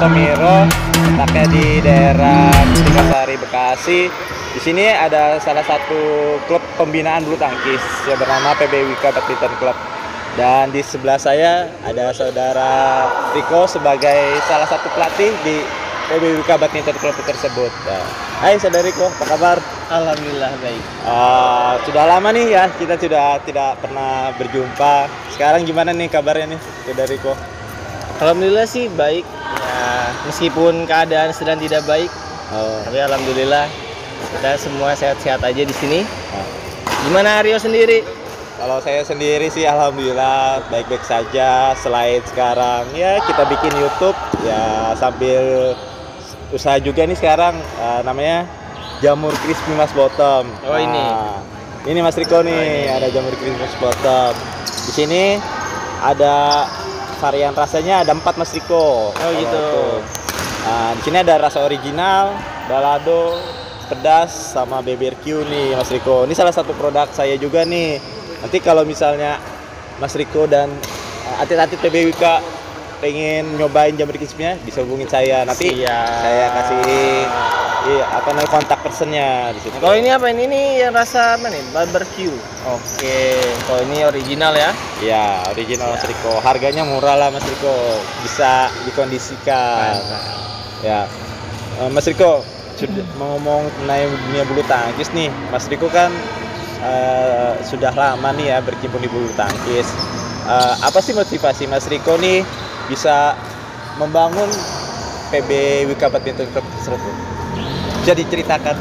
Tomiro, letaknya di daerah Sari Bekasi. Di sini ada salah satu klub pembinaan bulu tangkis yang bernama PB Wika Badminton Club. Dan di sebelah saya ada saudara Riko sebagai salah satu pelatih di PB Wika Badminton Club tersebut. Nah, hai saudara Riko, apa kabar? Alhamdulillah baik. Sudah lama nih ya kita sudah tidak pernah berjumpa. Sekarang gimana nih kabarnya nih saudara Riko? Alhamdulillah sih baik. Ya, meskipun keadaan sedang tidak baik, tapi alhamdulillah kita semua sehat-sehat aja di sini. Gimana Aryo sendiri? Kalau saya sendiri sih alhamdulillah baik-baik saja. Selain sekarang ya kita bikin YouTube ya sambil usaha juga nih sekarang, namanya Jamur Crispy Mas Bottom. Oh, ini Mas Riko nih, ada Jamur Crispy Mas Bottom. Di sini ada varian rasanya ada 4 Mas Riko. Oh gitu. Nah, di sini ada rasa original, balado, pedas sama BBQ nih Mas Riko. Ini salah satu produk saya juga nih. Nanti kalau misalnya Mas Riko dan atlet-atlet PBWK pengen nyobain jamur crispy-nya bisa hubungin saya. Nanti saya kasih kontak personnya di sini. Kalau ini apa ini yang rasa apa nih? Barbecue. Oke. Kalau ini original ya? Iya, original Mas Riko. Harganya murah lah Mas Riko. Bisa dikondisikan. Ya. Mas Riko, mau ngomong mengenai dunia bulu tangkis nih. Mas Riko kan sudah lama nih ya berkecimpung di bulu tangkis. Apa sih motivasi Mas Riko nih bisa membangun PB Wika Badminton Club tersebut? Bisa diceritakan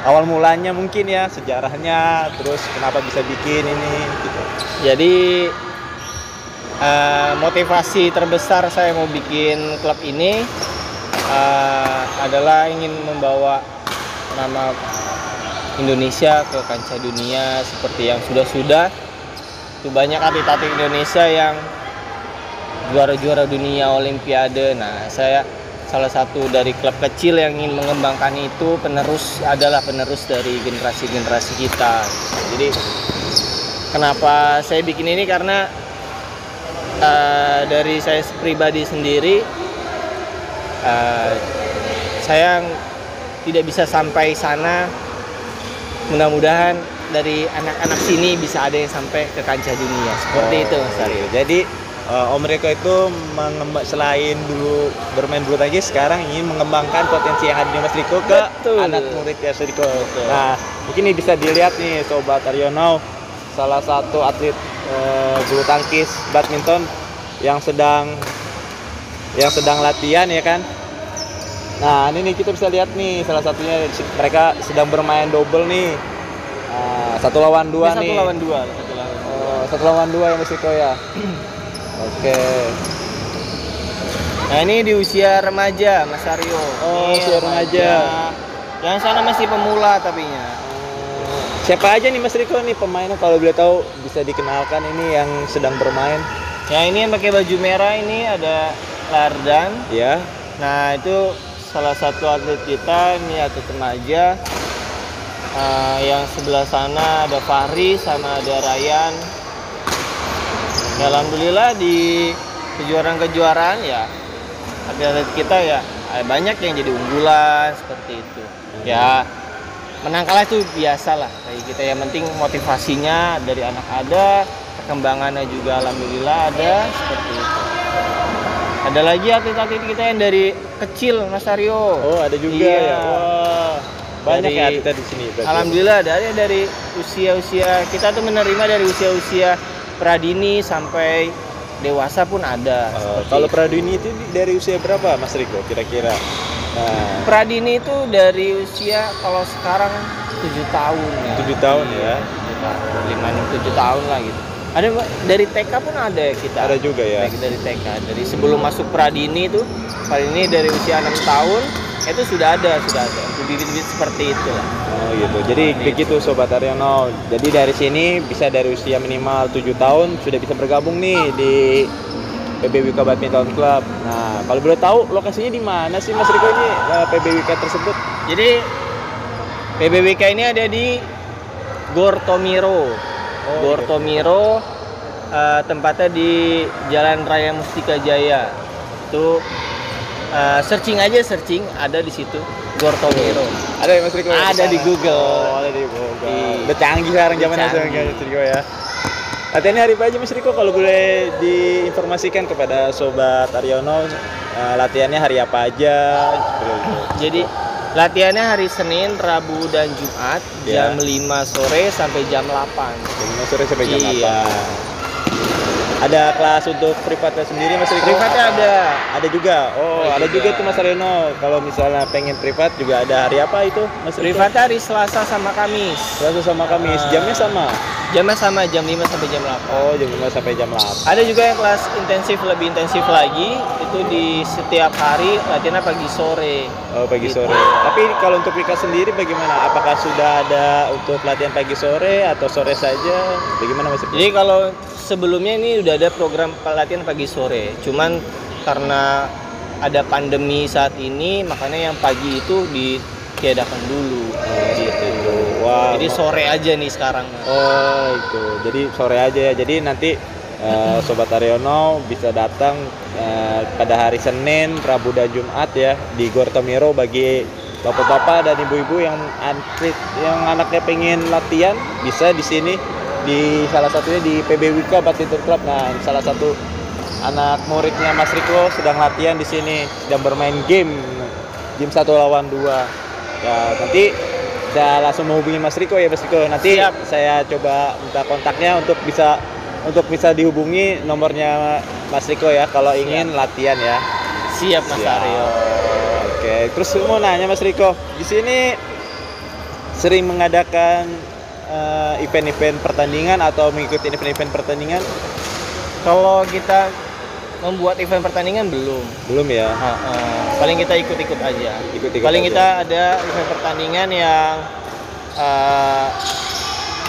awal mulanya mungkin ya, sejarahnya, terus kenapa bisa bikin ini gitu. Jadi motivasi terbesar saya mau bikin klub ini adalah ingin membawa nama Indonesia ke kancah dunia seperti yang sudah-sudah. Itu banyak atlet-atlet Indonesia yang juara-juara dunia Olimpiade. Nah, saya salah satu dari klub kecil yang ingin mengembangkan itu, penerus dari generasi-generasi kita. Jadi kenapa saya bikin ini karena dari saya pribadi sendiri, saya tidak bisa sampai sana. Mudah-mudahan dari anak-anak sini bisa ada yang sampai ke kancah dunia seperti itu Mas Aryo. Jadi Om Riko itu selain dulu bermain bulu tangkis, sekarang ingin mengembangkan potensi yang ada di Mas Riko ke anak murid Mas Riko. Nah, mungkin ini bisa dilihat nih Sobat Aryono, salah satu atlet bulu tangkis badminton yang sedang latihan ya kan. Nah, ini nih kita bisa lihat nih salah satunya mereka sedang bermain double nih. 1 lawan 2 nih. 1 lawan 2 ya Mas Riko ya. Oke. Nah, ini di usia remaja Mas Aryo. Oh, usia remaja. Yang sana masih pemula tapinya. Siapa aja nih Mas Riko nih pemainnya, kalau boleh tahu bisa dikenalkan ini yang sedang bermain? Ya, ini yang pakai baju merah ini ada Lardan. Ya. Nah, itu salah satu atlet kita, ini atlet remaja. Yang sebelah sana ada Fahri sama ada Ryan. Ya, alhamdulillah di kejuaraan ya atlet kita ya banyak yang jadi unggulan seperti itu. Ya, menang kalah itu biasa lah kayak kita, yang penting motivasinya dari anak ada, perkembangannya juga alhamdulillah ada seperti itu. Ada lagi atlet-atlet kita yang dari kecil Mas Aryo. Oh, ada juga ya. Wah, banyak ya atlet di sini berarti. Alhamdulillah dari usia-usia kita tuh menerima dari usia-usia pradini sampai dewasa pun ada. Kalau pradini itu dari usia berapa Mas Riko kira-kira? Nah, pradini itu dari usia kalau sekarang 7 tahun ya. 7 tahun ya. 7 tahun lah gitu. Ada dari TK pun ada kita. Ada juga ya. Dari TK. Dari sebelum masuk pradini itu, pradini dari usia 6 tahun itu sudah ada bibit-bibit seperti itu lah. Oh gitu. Jadi begitu Sobat Aryono. Jadi dari sini bisa dari usia minimal 7 tahun sudah bisa bergabung nih di PB Wika Badminton Club. Nah, kalau boleh tahu lokasinya di mana sih Mas Riko ini PB Wika tersebut? Jadi PB Wika ini ada di Gor Tomiro. Gor Tomiro, tempatnya di Jalan Raya Mustika Jaya. Itu searching ada di situ Gortomiro. Ada ya Mas Riko? Ada di Google. Oh, ada di Google. Iya. Udah canggih sekarang zamannya Canggih. Mas Riko ya. Latihannya hari apa aja Mas Riko, kalau boleh diinformasikan kepada Sobat Aryono, latihannya hari apa aja? Seperti itu. Jadi latihannya hari Senin, Rabu, dan Jumat Ya. jam 5 sore sampai jam 8. Jam 5 sore sampai jam Iya. 8. Ada kelas untuk privatnya sendiri Mas Riko? Privatnya ada. Ada juga. Oh, ada juga tuh Mas Aryono. Kalau misalnya pengen privat juga ada hari apa itu Mas Riko? Privatnya hari Selasa sama Kamis. Selasa sama Kamis. Jamnya sama? Jamnya sama, jam 5 sampai jam 8. Oh, jam 5 sampai jam 8. Ada juga yang kelas intensif, lebih intensif lagi. Itu di setiap hari latihannya pagi sore. Oh, pagi Gitu. sore. Tapi kalau untuk Rika sendiri bagaimana? Apakah sudah ada untuk latihan pagi sore atau sore saja? Bagaimana Mas Riko? Jadi kalau sebelumnya ini udah ada program latihan pagi sore. Cuman karena ada pandemi saat ini, makanya yang pagi itu ditiadakan dulu. Gitu. Wah. Jadi sore aja nih sekarang. Oh, itu. Jadi sore aja ya. Jadi nanti Sobat Aryono bisa datang pada hari Senin, Rabu dan Jumat ya di Gortomiro. Bagi bapak-bapak dan ibu-ibu yang anaknya pengen latihan, bisa di sini, di salah satunya di PB Wika Badminton Club. Nah, salah satu anak muridnya Mas Riko sedang latihan di sini, sedang bermain game 1 lawan 2. Ya, nanti saya langsung menghubungi Mas Riko ya Mas Riko. Nanti Siap. saya coba minta kontaknya untuk bisa dihubungi nomornya Mas Riko ya kalau ingin latihan ya. Siap Mas Siap. Aryo. Oke, terus mau nanya Mas Riko, di sini sering mengadakan event-event pertandingan atau mengikuti event-event pertandingan? Kalau kita membuat event pertandingan Belum ya. paling kita ikut-ikut aja. Ikut-ikut Paling aja. kita ada event pertandingan yang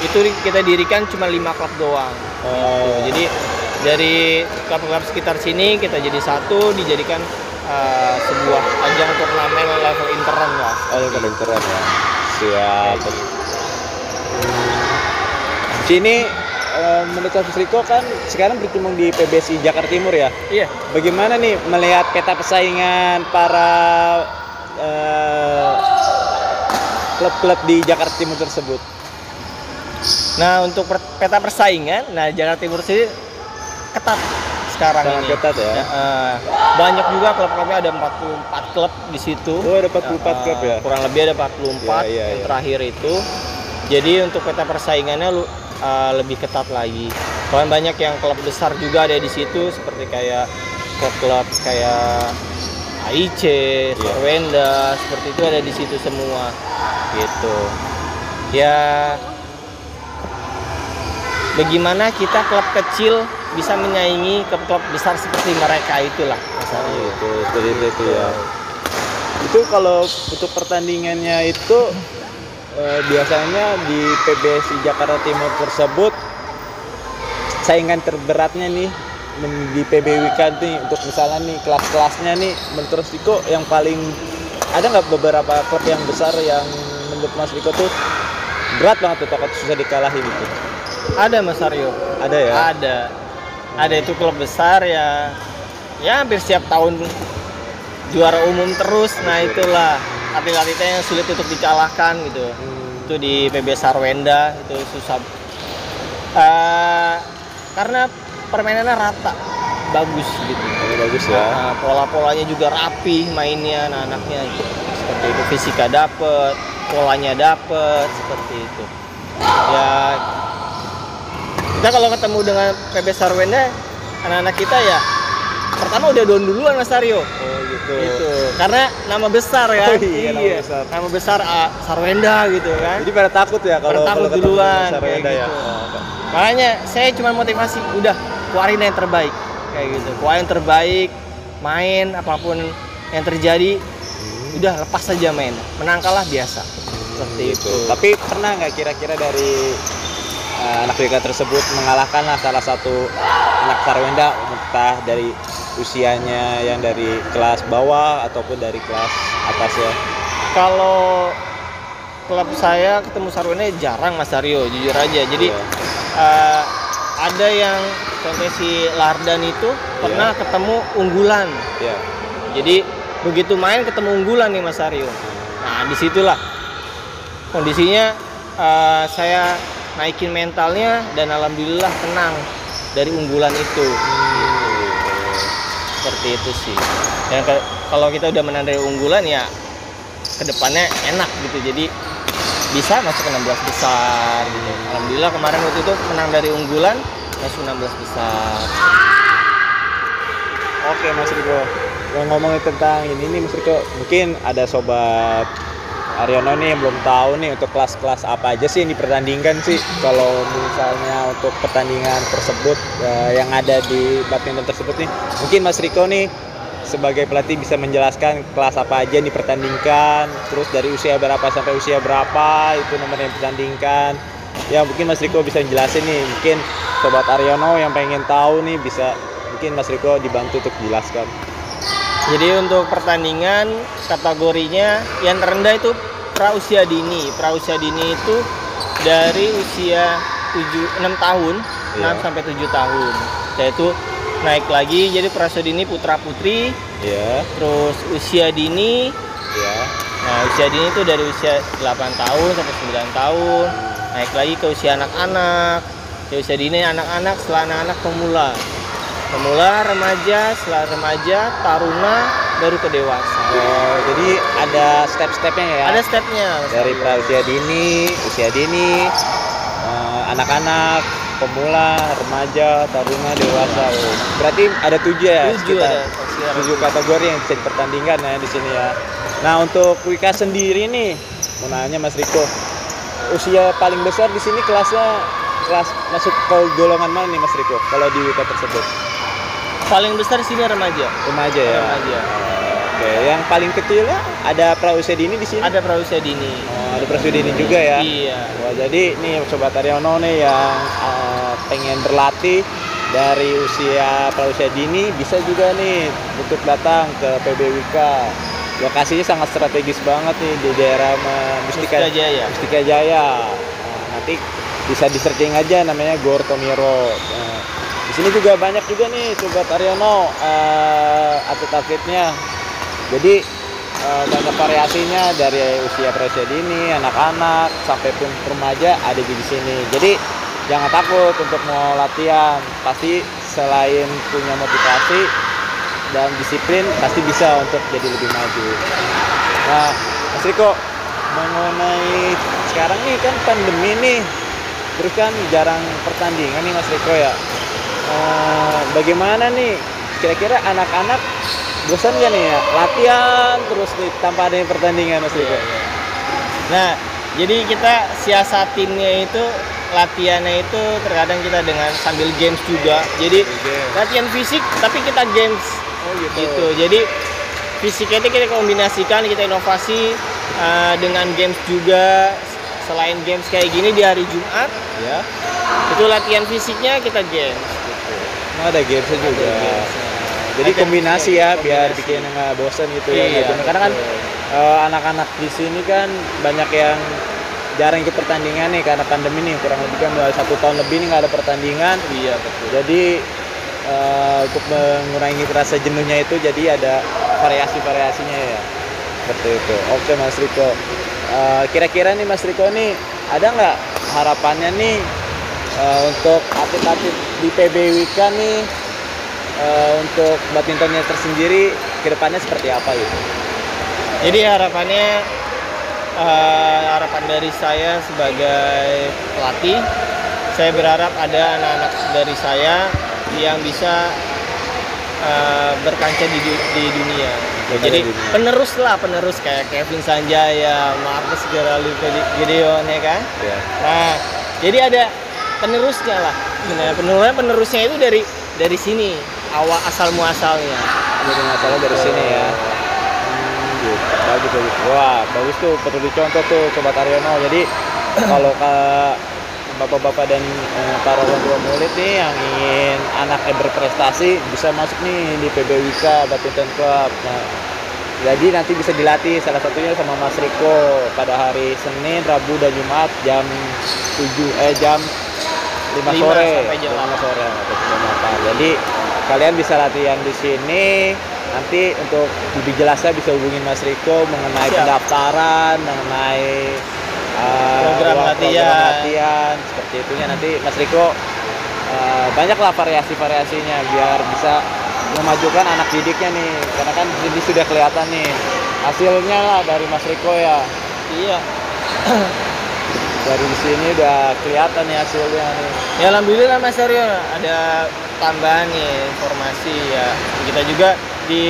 itu kita dirikan cuma 5 klub doang. Oh, Jadi dari klub-klub sekitar sini kita jadi satu, dijadikan sebuah ajang turnamen level intern lah. oh yang keren ya. Siap. Sini menurut Mas Riko kan sekarang berkembang di PBSI Jakarta Timur ya. Iya. Bagaimana nih melihat peta persaingan para klub-klub di Jakarta Timur tersebut? Nah untuk peta persaingan, nah Jakarta Timur sini ketat sekarang Sangat ini. ketat ya. Banyak juga klub-klubnya, ada 44 klub di situ. Oh, ada 44 klub ya? Kurang lebih ada 44 Iya, yang iya. terakhir itu. Jadi untuk peta persaingannya lebih ketat lagi. Soalnya banyak yang klub besar juga ada di situ, seperti kayak klub-klub kayak AIC, Sarwenda, seperti itu ada di situ semua. Gitu. Ya bagaimana kita klub kecil bisa menyaingi klub besar seperti mereka, itulah masalahnya. Itu seperti itu ya. Itu kalau untuk pertandingannya itu biasanya di PBSI Jakarta Timur tersebut saingan terberatnya nih di PB Wika nih, untuk misalnya nih kelas-kelasnya nih menurut Mas Riko yang paling ada nggak beberapa klub yang besar yang menurut Mas Riko tuh berat banget tuh, takut susah dikalahin gitu? Ada Mas Aryo. Ada ya? Ada itu klub besar ya hampir setiap tahun juara umum terus. Nah itulah atlet-atletnya yang sulit untuk dikalahkan gitu. Itu di PB Sarwenda itu susah. Karena permainannya rata, bagus gitu. Ini bagus ya. Pola-polanya juga rapi mainnya anak-anaknya gitu. Seperti itu, fisika dapet, polanya dapet, seperti itu. Ya kita kalau ketemu dengan PB Sarwenda, anak-anak kita ya pertama udah down duluan Mas Aryo. Oh gitu. Gitu. Karena nama besar ya. Oh iya, nama besar. Nama besar Sarwenda gitu kan. Jadi pada takut ya kalau Takut ketemu duluan, Sarwenda kayak ya. gitu. Oh, Makanya saya cuma motivasi, udah keluarin yang terbaik kayak gitu. Keluarin yang terbaik, main apapun yang terjadi, udah lepas saja main. Menang kalah biasa. Seperti itu. Tapi pernah nggak kira-kira dari anak Wika tersebut mengalahkan salah satu anak Sarwenda, entah dari usianya yang dari kelas bawah ataupun dari kelas atas ya? Kalau klub saya ketemu Sarwenda jarang Mas Aryo, jujur aja. Jadi ada yang contoh si Lardan itu pernah ketemu unggulan. Iya. Jadi Begitu main ketemu unggulan nih Mas Aryo. Nah disitulah kondisinya saya naikin mentalnya dan alhamdulillah tenang dari unggulan itu. Seperti itu sih. Dan kalau kita udah menang dari unggulan ya kedepannya enak gitu. Jadi bisa masuk ke 16 besar gitu. Alhamdulillah kemarin waktu itu menang dari unggulan masuk 16 besar. Oke Mas Riko, ngomongin tentang ini nih Mas Riko, mungkin ada sobat Aryono nih yang belum tahu nih untuk kelas-kelas apa aja sih yang dipertandingkan sih. Kalau misalnya untuk pertandingan tersebut yang ada di badminton tersebut nih, mungkin Mas Riko nih sebagai pelatih bisa menjelaskan kelas apa aja yang dipertandingkan, terus dari usia berapa sampai usia berapa itu nomor yang dipertandingkan. Ya mungkin Mas Riko bisa jelasin nih, mungkin sobat Aryono yang pengen tahu nih bisa, mungkin Mas Riko dibantu untuk jelaskan. Jadi untuk pertandingan kategorinya yang terendah itu pra usia dini. Pra usia dini itu dari usia 6 tahun, 6 sampai 7 tahun. Yaitu naik lagi jadi pra usia dini putra putri. Terus usia dini. Nah, usia dini itu dari usia 8 tahun sampai 9 tahun. Naik lagi ke usia anak-anak. Di usia dini anak-anak, setelah anak-anak pemula. Pemula, remaja, setelah remaja, taruna, baru ke dewasa. Oh, jadi ada step-stepnya ya? Ada stepnya. Dari pra usia dini, anak-anak, pemula, remaja, taruna, dewasa. Oh, berarti ada 7 ya? 7 kategori yang bisa dipertandingkan ya di sini ya. Nah untuk WIKA sendiri nih, mau nanya Mas Riko, usia paling besar di sini kelas masuk ke golongan mana nih Mas Riko? Kalau di WIKA tersebut? Paling besar di sini remaja. Remaja ya. Remaja. Oke, yang paling kecilnya ada pra usia dini di sini? Ada pra usia dini. Oh, ada pra usia dini juga ya? Iya. Wah, jadi nih sobat Aryono nih yang pengen berlatih dari usia pra usia dini bisa juga nih untuk datang ke PB WIKA. Lokasinya sangat strategis banget nih di daerah Mustika Jaya. Nah, nanti bisa di searching aja namanya Gor Tomiro. Di sini juga banyak juga nih sobat Aryono atlet-atletnya. Jadi banyak variasinya dari usia pra-usia dini, anak-anak sampai pun remaja ada di sini. Jadi jangan takut untuk mau latihan. Pasti selain punya motivasi dan disiplin pasti bisa untuk jadi lebih maju. Nah, Mas Riko, mengenai sekarang nih kan pandemi nih, terus kan jarang pertandingan nih Mas Riko ya. Bagaimana nih kira-kira anak-anak bosan gak nih ya latihan terus nih tanpa adanya pertandingan Mas Riko? Nah jadi kita siasatinnya itu latihannya itu terkadang kita dengan sambil games juga, jadi latihan fisik tapi kita games gitu. Jadi fisiknya itu kita kombinasikan, kita inovasi dengan games juga. Selain games kayak gini di hari Jumat ya, itu latihan fisiknya kita games. Nah, ada gamesnya juga. Jadi kombinasi ya, biar bikin nggak bosan gitu ya. Karena kan anak-anak di sini kan banyak yang jarang ikut pertandingan nih karena pandemi nih, kurang lebih kan udah 1 tahun lebih nih nggak ada pertandingan. Iya betul. Jadi untuk mengurangi rasa jenuhnya itu jadi ada variasinya ya. Seperti itu. Oke Mas Riko. Kira-kira nih Mas Riko nih ada nggak harapannya nih untuk atlet-atlet di PB WIKA nih untuk badmintonnya tersendiri kedepannya seperti apa gitu? Jadi harapan dari saya sebagai pelatih, saya berharap ada anak-anak dari saya yang bisa berkancah di dunia. Jadi penerus kayak Kevin Sanjaya, Marcus Gideon ya kan. Nah jadi ada penerusnya lah. Penerusnya itu dari sini, asal muasalnya. Jadi masalah dari sini ya. Bagus. Wah bagus tuh, perlu dicontoh tuh sobat Aryono. Jadi kalau bapak-bapak dan para orang tua murid nih yang ingin anaknya berprestasi bisa masuk nih di PB WIKA Badminton Club. Nah, jadi nanti bisa dilatih salah satunya sama Mas Riko pada hari Senin, Rabu dan Jumat jam 5 sore sampai jam 5 sore. Jadi kalian bisa latihan di sini nanti untuk lebih jelasnya bisa hubungin Mas Riko mengenai Siap. pendaftaran, mengenai Program latihan. seperti itunya nanti Mas Riko banyaklah variasinya biar bisa memajukan anak didiknya nih, karena kan ini sudah kelihatan nih hasilnya lah dari Mas Riko ya. Iya. Dari sini udah kelihatan nih hasilnya nih. Ya alhamdulillah Mas Aryo ada tambahan nih informasi ya. Kita juga di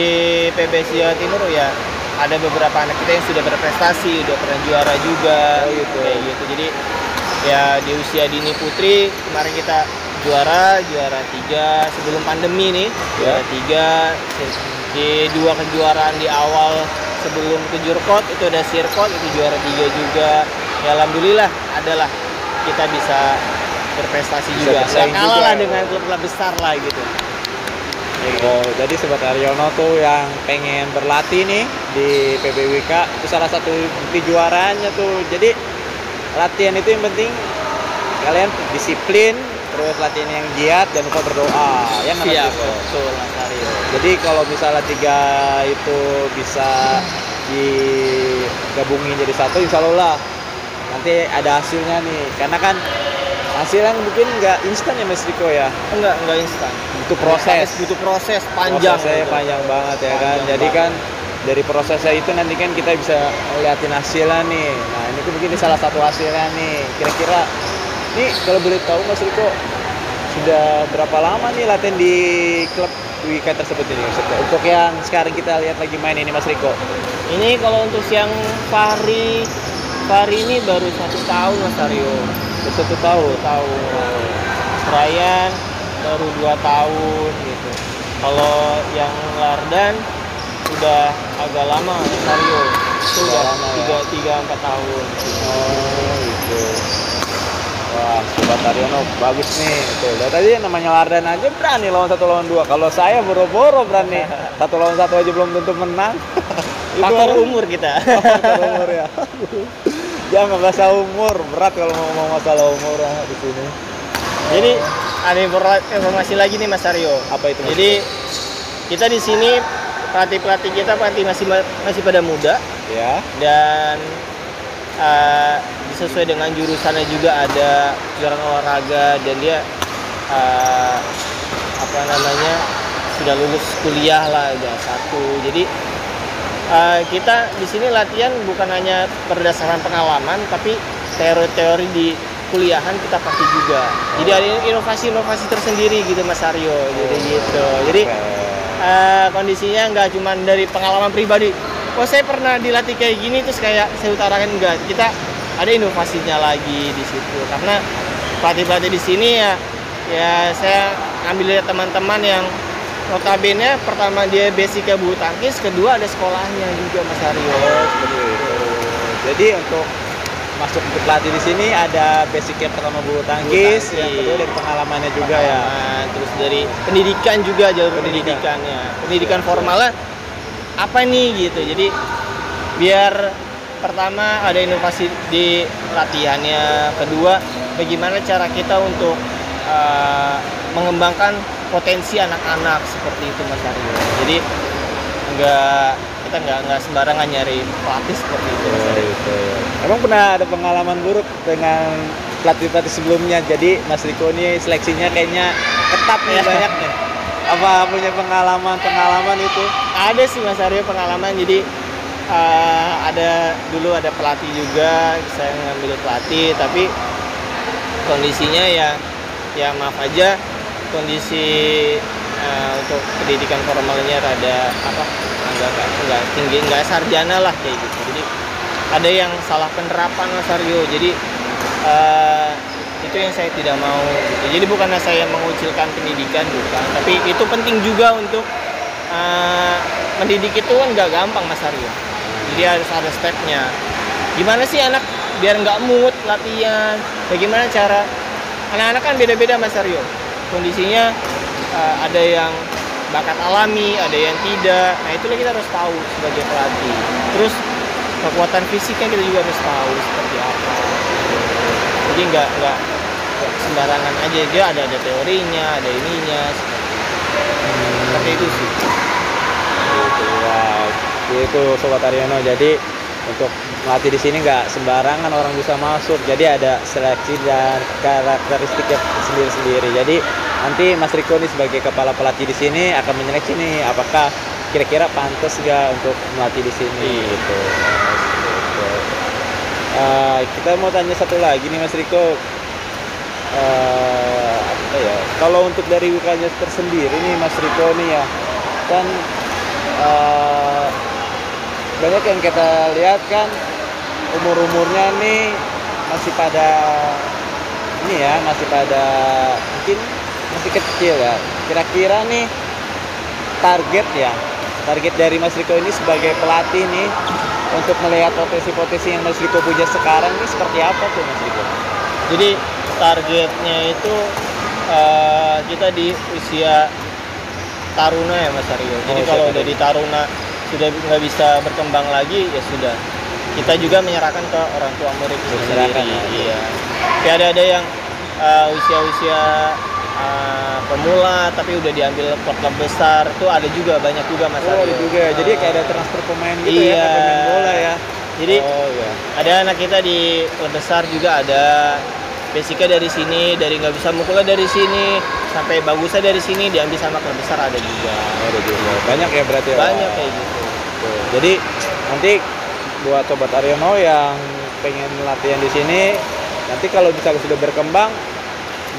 PBSI Jawa Timur ya ada beberapa anak kita yang sudah berprestasi, udah pernah juara juga. Oh, gitu. Kayak gitu. Jadi ya di usia dini putri kemarin kita juara 3 sebelum pandemi nih. Juara 3 di 2 kejuaraan di awal sebelum ke Jurkot itu ada sirkot itu juara 3 juga. Ya alhamdulillah adalah kita bisa berprestasi Bisa juga. bersaing Nggak kalah juga. lah dengan klub-klub besar lah gitu. Oh, jadi Sobat Aryono tuh yang pengen berlatih nih di PBWK itu salah satu bukti juaranya tuh. Jadi latihan itu yang penting kalian disiplin, terus latihan yang giat dan lupa berdoa. Ya nggak, Mas Siap, Riko? betul Mas Aryo. Jadi kalau misalnya 3 itu bisa digabungin jadi satu, insya Allah lah nanti ada hasilnya nih. Karena kan hasilnya mungkin nggak instan ya Mas Riko ya, Enggak instan. butuh proses. Butuh proses panjang. Prosesnya gitu. panjang banget ya kan. Panjang Jadi banget. kan dari prosesnya itu nanti kan kita bisa liatin hasilnya nih. Nah ini tuh mungkin salah satu hasilnya nih. Kira-kira nih kalau boleh tahu Mas Riko sudah berapa lama nih latihan di klub WK tersebut ini? Untuk yang sekarang kita lihat lagi main ini Mas Riko. Ini kalau untuk yang Fahri ini baru 1 tahun Mas Aryo. Udah 1 tahun. Tahun. Ryan baru 2 tahun gitu. Kalau yang Lardan udah agak lama Mas Aryo. Itu Udah udah lama ya? 3-4 tahun. Oh gitu. Wah, Sobat Aryono bagus nih. Tuh, lihat tadi namanya Lardan aja berani lawan 1 lawan 2. Kalau saya boro-boro berani 1 lawan 1 aja belum tentu menang. Faktor orang- umur kita. Faktor umur ya. Jangan bahasa umur, berat kalau mau ngomong masalah umur di sini. Jadi ada informasi lagi nih Mas Aryo. Apa itu, Mas? Jadi kita di sini pelatih kita masih pada muda Ya. dan sesuai dengan jurusannya juga ada kejuaraan olahraga dan dia sudah lulus kuliah lah udah 1. Jadi kita di sini latihan bukan hanya berdasarkan pengalaman tapi teori-teori di kuliahan kita pakai juga. Jadi ada inovasi-inovasi tersendiri gitu Mas Aryo. Jadi gitu. Jadi kondisinya nggak cuma dari pengalaman pribadi. Oh saya pernah dilatih kayak gini terus kayak saya utarakan, enggak. Kita ada inovasinya lagi di situ. Karena pelatih-pelatih di sini ya saya ambil lihat teman-teman yang notabene pertama dia basicnya bulu tangkis, kedua ada sekolahnya juga Mas Aryo. Seperti itu. Jadi untuk masuk untuk pelatih di sini ada basicnya pertama bulu tangkis, yang kedua dari pengalamannya juga ya. Terus dari pendidikan juga, jalur pendidikannya. Pendidikan formalnya apa nih gitu. Jadi biar pertama ada inovasi di latihannya, kedua bagaimana cara kita untuk mengembangkan potensi anak-anak seperti itu Mas Aryo. Jadi kita nggak sembarangan nyari pelatih seperti itu Mas Aryo. Gitu. Emang pernah ada pengalaman buruk dengan pelatih-pelatih sebelumnya? Jadi Mas Riko ini seleksinya kayaknya ketat nih banyak nih. Apa punya pengalaman itu? Ada sih Mas Aryo pengalaman. Jadi dulu ada pelatih juga, saya ngambil pelatih tapi kondisinya ya maaf aja kondisi untuk pendidikan formalnya rada nggak tinggi, nggak sarjana lah kayak gitu. Jadi ada yang salah penerapan Mas Aryo. Jadi itu yang saya tidak mau gitu. Jadi bukannya saya mengucilkan pendidikan, bukan, tapi itu penting juga untuk mendidik itu kan nggak gampang Mas Aryo. Jadi harus ada stepnya. Gimana sih anak biar nggak mood latihan? Bagaimana cara anak-anak kan beda-beda Mas Aryo. Kondisinya ada yang bakat alami, ada yang tidak. Nah itulah kita harus tahu sebagai pelatih. Terus kekuatan fisiknya kita juga harus tahu seperti apa. Jadi nggak sembarangan aja, dia ada teorinya, ada ininya. Seperti itu sih. Yaitu Sobat Aryono. Jadi untuk melatih di sini nggak sembarangan orang bisa masuk. Jadi ada seleksi dan karakteristiknya sendiri-sendiri. Jadi nanti Mas Riko nih sebagai kepala pelatih di sini akan menyeleksi nih apakah kira-kira pantas nggak untuk melatih di sini gitu. Kita mau tanya satu lagi nih Mas Riko. Apa ya? Kalau untuk dari UKJ tersendiri nih Mas Riko nih ya, kan banyak yang kita lihat kan umur-umurnya nih masih pada ini ya, masih pada mungkin masih kecil ya. Kira-kira nih target dari Mas Riko ini sebagai pelatih nih untuk melihat potensi-potensi yang Mas Riko punya sekarang ini seperti apa tuh Mas Riko? Jadi targetnya itu kita di usia taruna ya Mas Aryo. Jadi kalau udah di taruna sudah nggak bisa berkembang lagi ya sudah. Kita juga menyerahkan ke orang tua murid itu sendiri. Iya. Kayak ada yang usia-usia pemula tapi udah diambil klub besar itu ada juga, banyak juga Mas Aryo. Ada juga. Jadi kayak ada transfer pemain gitu ya, pemain bola ya. Jadi ada anak kita di klub besar juga ada. Basicnya dari sini, dari nggak bisa mukulnya dari sini, sampai bagusnya dari sini diambil sama klub besar ada juga. Ada juga. Banyak ya berarti ya. Banyak kayak gitu. Tuh. Jadi nanti buat Sobat Aryono yang pengen latihan di sini, nanti kalau misalnya sudah berkembang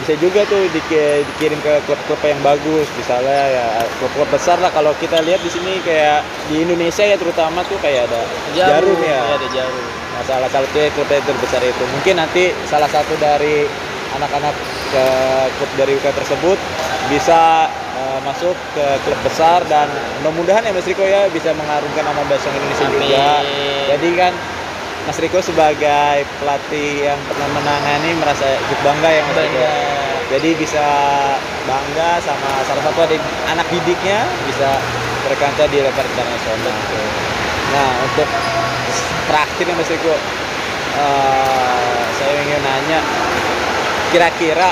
bisa juga tuh dikirim ke klub-klub yang bagus, misalnya ya klub-klub besar lah. Kalau kita lihat di sini kayak di Indonesia ya terutama tuh kayak ada Jarum ya. Iya, ada Jarum. Nah, salah satu klub yang terbesar itu mungkin nanti salah satu dari anak-anak ke klub dari UK tersebut bisa masuk ke klub besar, dan mudah-mudahan ya Mas Riko ya bisa mengharumkan nama bahasa Indonesia juga. Jadi kan Mas Riko sebagai pelatih yang pernah menangani merasa ikut bangga ya Mas Riko. Jadi bisa bangga sama salah satu anak didiknya bisa berkancah di level internasional. Nah untuk terakhir ya Mas Riko, saya ingin nanya kira-kira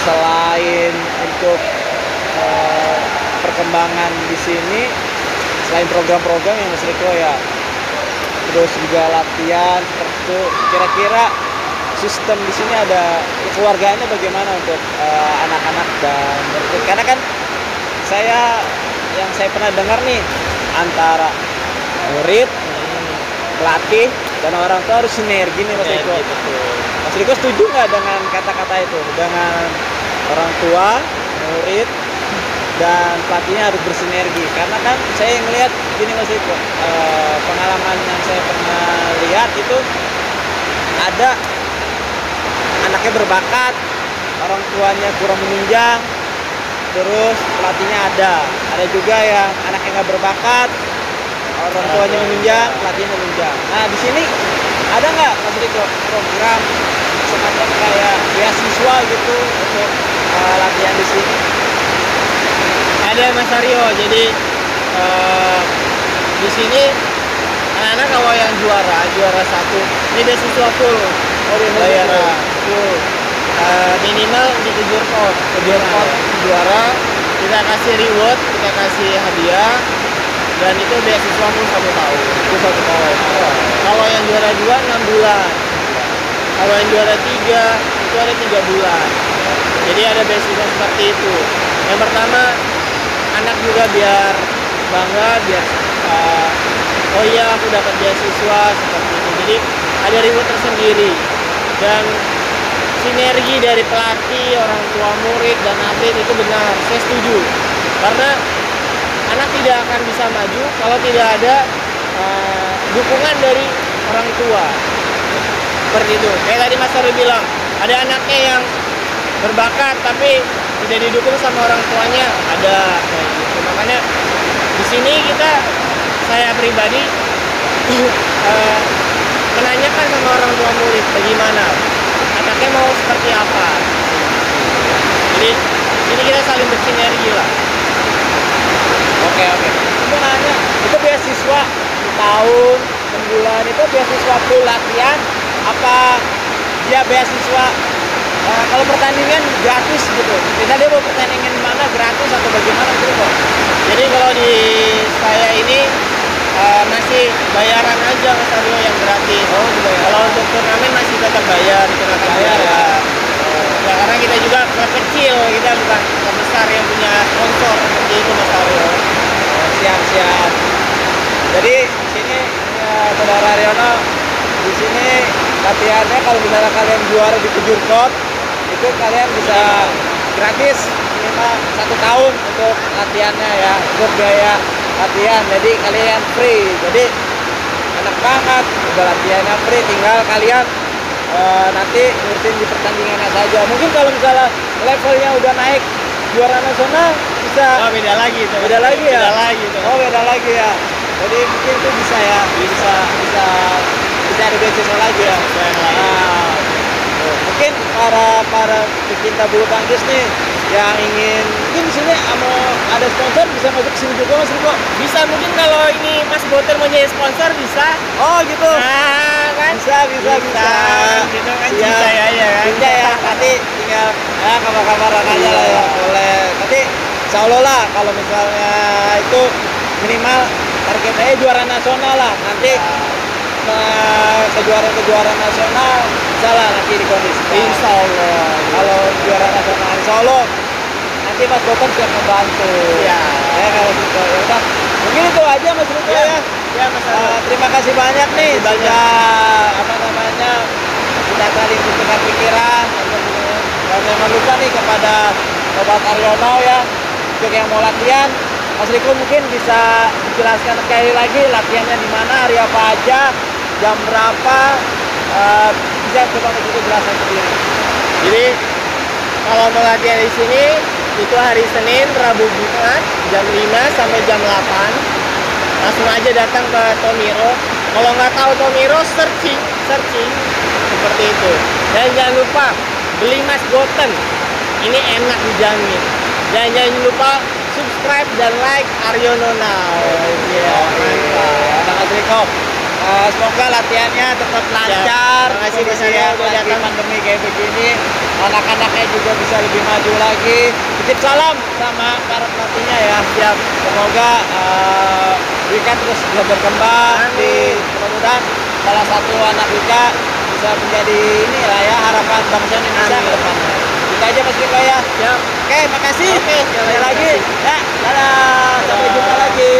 selain untuk perkembangan di sini, selain program-program yang Mas Riko ya, terus juga latihan seperti itu, kira-kira sistem di sini ada keluarganya bagaimana untuk anak-anak dan murid? Karena kan yang saya pernah dengar nih antara murid, pelatih dan orang tua harus sinergi nih Mas Riko. Mas Riko setuju nggak dengan kata-kata itu? Dengan orang tua, murid, dan pelatihnya harus bersinergi. Karena kan saya ngelihat gini Mas Riko, pengalaman yang saya pernah lihat itu ada anaknya berbakat, orang tuanya kurang menunjang, terus pelatihnya ada juga yang anaknya nggak berbakat, orang tuanya menunjang, pelatihnya menunjang. Nah di sini ada nggak Mas Riko program semacam kayak beasiswa gitu untuk latihan di sini? Ada Mas Aryo. Jadi di sini anak-anak kalau yang juara satu ini beasiswa full. Bayaran full. Minimal di kejurpot juara kita kasih reward, kita kasih hadiah, dan itu beasiswa full 1 tahun. Itu 1 tahun. Kalau yang juara 2 6 bulan. Kalau yang juara 3 itu ada 3 bulan. Jadi ada beasiswa seperti itu. Yang pertama, anak juga biar bangga, biar oh iya aku dapat beasiswa seperti itu. Jadi ada reward tersendiri. Dan sinergi dari pelatih, orang tua murid, dan atlet itu benar, saya setuju. Karena anak tidak akan bisa maju kalau tidak ada dukungan dari orang tua. Seperti itu. Kayak tadi Mas Tori bilang, ada anaknya yang berbakat tapi tidak didukung sama orang tuanya, ada kayak gitu. Makanya di sini saya pribadi menanyakan sama orang tua murid bagaimana anaknya mau seperti apa. Jadi ini kita saling bersinergi lah. Oke. Itu nanya, itu beasiswa tahun, 6 bulan itu beasiswa full latihan apa dia beasiswa kalau pertandingan gratis gitu? Kita dia mau pertandingan di mana gratis atau bagaimana gitu kok? Jadi Jadi kalau di saya ini masih bayaran aja Mas Aryo yang gratis. Oh, dibayar. Kalau untuk turnamen masih tetap bayar, dikenakan Bayar, biaya. ya. Ya karena kita juga klub kecil, kita bukan klub besar yang punya sponsor seperti itu Mas Aryo. Siap. Jadi sini saudara Aryono, di sini latihannya kalau misalnya kalian juara di Kejur Cup itu kalian bisa gratis minimal 1 tahun untuk latihannya ya, untuk biaya latihan. Jadi kalian free. Jadi enak banget, udah latihannya free, tinggal kalian nanti ngurusin di pertandingannya saja. Mungkin kalau misalnya levelnya udah naik juara nasional bisa Beda lagi itu. beda lagi ya. Beda lagi itu. Oh, beda lagi ya. Jadi mungkin itu bisa ya, bisa ada beasiswa lagi ya. Nah, mungkin para pecinta bulu tangkis nih yang ingin mungkin di sini ada sponsor bisa masuk ke sini juga Mas Riko. Bisa mungkin kalau ini Mas Boter mau jadi sponsor bisa. Oh gitu. Nah, kan? Bisa. Gitu kan Siap. cincai aja kan. Bisa ya, nanti tinggal kabar-kabaran aja lah ya. Boleh. Nanti insya Allah lah kalau misalnya itu minimal targetnya juara nasional lah. Nanti kejuaraan nasional bisa lah nanti dikondisikan. Insya Allah. Kalau juara nasional insya Allah nanti Mas Boten siap membantu. Ya. Kalau gitu ya udah. Mungkin itu aja Mas Riko ya. Ya Mas Aryo. Terima kasih banyak nih sudah kita saling bertukar pikiran dan jangan lupa nih kepada Sobat Aryono ya, untuk yang mau latihan Mas Riko mungkin bisa dijelaskan sekali lagi latihannya di mana, hari apa aja, jam berapa, bisa coba Mas Riko jelaskan sendiri. Jadi kalau mau latihan di sini itu hari Senin, Rabu, Jumat jam 5 sampai jam 8. Langsung aja datang ke Tomiro. Kalau nggak tahu Tomiro, searching seperti itu. Dan jangan lupa beli Mas Boten. Ini enak dijamin. Dan jangan lupa subscribe dan like Aryono Now. Ya, mantap. Mas Riko, semoga latihannya tetap lancar. Terima kasih Mas Aryo ya, udah lagi datang. pandemi kayak begini, anak-anaknya juga bisa lebih maju lagi. Titip salam sama para pelatihnya ya. Siap. Semoga Wika terus bisa berkembang. Mudah-mudahan salah satu anak Wika bisa menjadi ini lah ya, harapan bangsa Indonesia ke depannya. Itu aja Mas Riko ya. Siap. Oke, makasih. Oke, Sekali lagi. Ya, dadah. Sampai jumpa lagi.